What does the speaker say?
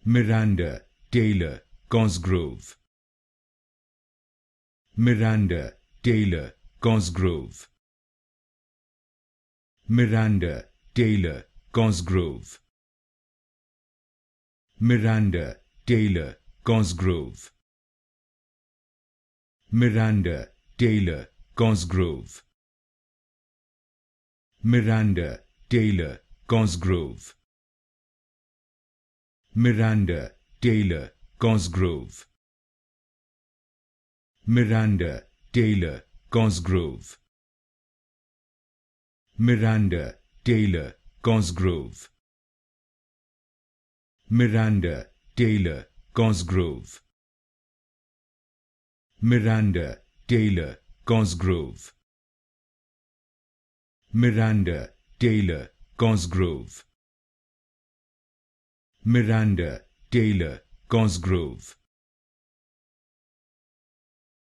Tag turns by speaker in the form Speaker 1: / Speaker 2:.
Speaker 1: Miranda Taylor Cosgrove. Miranda Taylor Cosgrove. Miranda Taylor Cosgrove. Miranda Taylor Cosgrove. Miranda Taylor Cosgrove. Miranda Taylor Cosgrove. Miranda Taylor Cosgrove. Miranda Taylor Cosgrove. Miranda Taylor Cosgrove. Miranda Taylor Cosgrove. Miranda Taylor Cosgrove. Miranda Taylor Cosgrove. Miranda Taylor Cosgrove.